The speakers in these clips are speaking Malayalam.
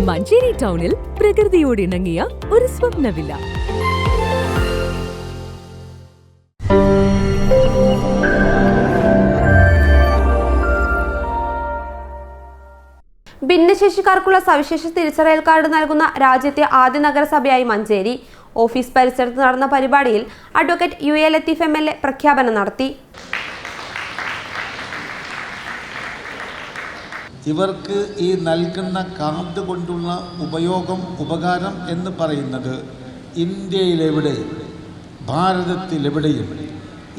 മഞ്ചേരി ടൗണിൽ പ്രകൃതിയോട് ഇണങ്ങിയ ഒരു സ്വപ്ന വില്ല. ഭിന്നശേഷിക്കാർക്കുള്ള സവിശേഷ തിരിച്ചറിയൽ കാർഡ് നൽകുന്ന രാജ്യത്തെ ആദ്യ നഗരസഭയായി മഞ്ചേരി. ഓഫീസ് പരിസരത്ത് നടന്ന പരിപാടിയിൽ അഡ്വക്കേറ്റ് UA ലത്തീഫ് MLA പ്രഖ്യാപനം നടത്തി. ഇവർക്ക് ഈ നൽകുന്ന കാർഡ് കൊണ്ടുള്ള ഉപകാരം എന്ന് പറയുന്നത് ഇന്ത്യയിലെവിടെയും ഭാരതത്തിലെവിടെയും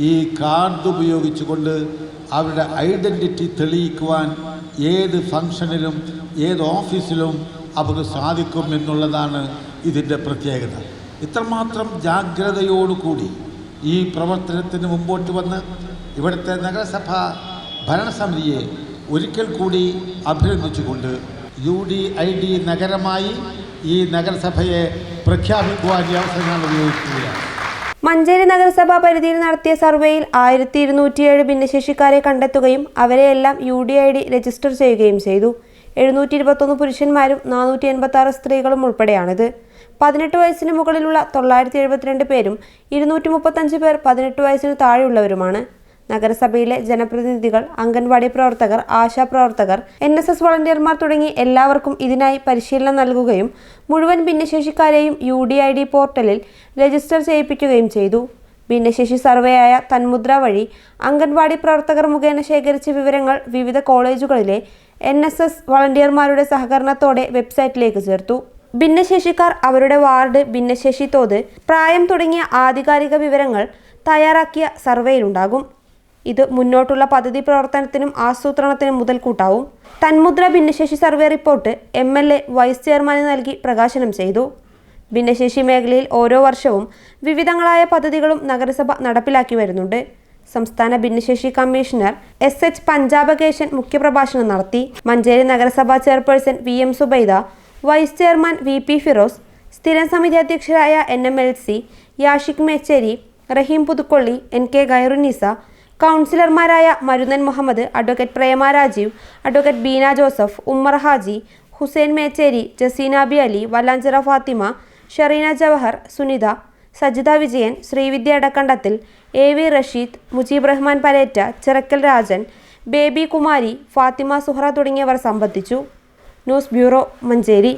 ഈ കാർഡ് ഉപയോഗിച്ചുകൊണ്ട് അവരുടെ ഐഡൻറ്റിറ്റി തെളിയിക്കുവാൻ ഏത് ഫംഗ്ഷനിലും ഏത് ഓഫീസിലും അവർക്ക് സാധിക്കും എന്നുള്ളതാണ് ഇതിൻ്റെ പ്രത്യേകത. ഇത്രമാത്രം ജാഗ്രതയോടുകൂടി ഈ പ്രവർത്തനത്തിന് മുമ്പോട്ട് വന്ന് ഇവിടുത്തെ നഗരസഭാ ഭരണസമിതിയെ ഒരിക്കൽ കൂടി അഭിനന്ദിച്ചുകൊണ്ട് UDID നഗരമായി ഈ നഗരസഭയെ പ്രഖ്യാപിക്കുവാൻ ഈ അവസരം ഞാൻ ഉപയോഗിക്കുകയാണ്. മഞ്ചേരി നഗരസഭാ പരിധിയിൽ നടത്തിയ സർവേയിൽ 1207 ഭിന്നശേഷിക്കാരെ കണ്ടെത്തുകയും അവരെയെല്ലാം UDID രജിസ്റ്റർ ചെയ്യുകയും ചെയ്തു. 721 പുരുഷന്മാരും 486 സ്ത്രീകളും ഉൾപ്പെടെയാണിത്. 18 വയസ്സിന് മുകളിലുള്ള 972 പേരും 235 പേർ 18 വയസ്സിന് താഴെയുള്ളവരുമാണ്. നഗരസഭയിലെ ജനപ്രതിനിധികൾ, അംഗൻവാടി പ്രവർത്തകർ, ആശാപ്രവർത്തകർ, NSS വളണ്ടിയർമാർ തുടങ്ങി എല്ലാവർക്കും ഇതിനായി പരിശീലനം നൽകുകയും മുഴുവൻ ഭിന്നശേഷിക്കാരെയും UDID പോർട്ടലിൽ രജിസ്റ്റർ ചെയ്യിപ്പിക്കുകയും ചെയ്തു. ഭിന്നശേഷി സർവേയായ തന്മുദ്ര വഴി അംഗൻവാടി പ്രവർത്തകർ മുഖേന ശേഖരിച്ച വിവരങ്ങൾ വിവിധ കോളേജുകളിലെ NSS വളണ്ടിയർമാരുടെ സഹകരണത്തോടെ വെബ്സൈറ്റിലേക്ക് ചേർത്തു. ഭിന്നശേഷിക്കാർ അവരുടെ വാർഡ്, ഭിന്നശേഷി തോത്, പ്രായം തുടങ്ങിയ ആധികാരിക വിവരങ്ങൾ തയ്യാറാക്കിയ സർവേയിലുണ്ടാകും. ഇത് മുന്നോട്ടുള്ള പദ്ധതി പ്രവർത്തനത്തിനും ആസൂത്രണത്തിനും മുതൽക്കൂട്ടാവും. തന്മുദ്ര ഭിന്നശേഷി സർവേ റിപ്പോർട്ട് MLA വൈസ് ചെയർമാന് നൽകി പ്രകാശനം ചെയ്തു. ഭിന്നശേഷി മേഖലയിൽ ഓരോ വർഷവും വിവിധങ്ങളായ പദ്ധതികളും നഗരസഭ നടപ്പിലാക്കി വരുന്നുണ്ട്. സംസ്ഥാന ഭിന്നശേഷി കമ്മീഷണർ SH പഞ്ചാബകേശൻ മുഖ്യപ്രഭാഷണം നടത്തി. മഞ്ചേരി നഗരസഭാ chairperson VM Subaida, vice chairman VP Firoz, സ്ഥിരം സമിതി അധ്യക്ഷരായ NMLC യാഷിഖ് മേച്ചേരി, റഹീം പുതുക്കൊള്ളി, NK ഗൈറുനിസ, കൗൺസിലർമാരായ Marunnan Muhammad, advocate Prema Rajeev, advocate Beena Joseph, Ummer Haji, Hussain Mecheri, Jaseena B Ali, Vallanchira Fathima, Shereena Jawahar, Sunitha, Sajitha Vijayan, Sreevidya Edakkandathil, AV Rasheed, Mujeeb Rahman Paletta, Chirakkal Rajan, Baby Kumari, Fathima Suhara തുടങ്ങിയവർ സംബന്ധിച്ചു. News bureau, Manjeri.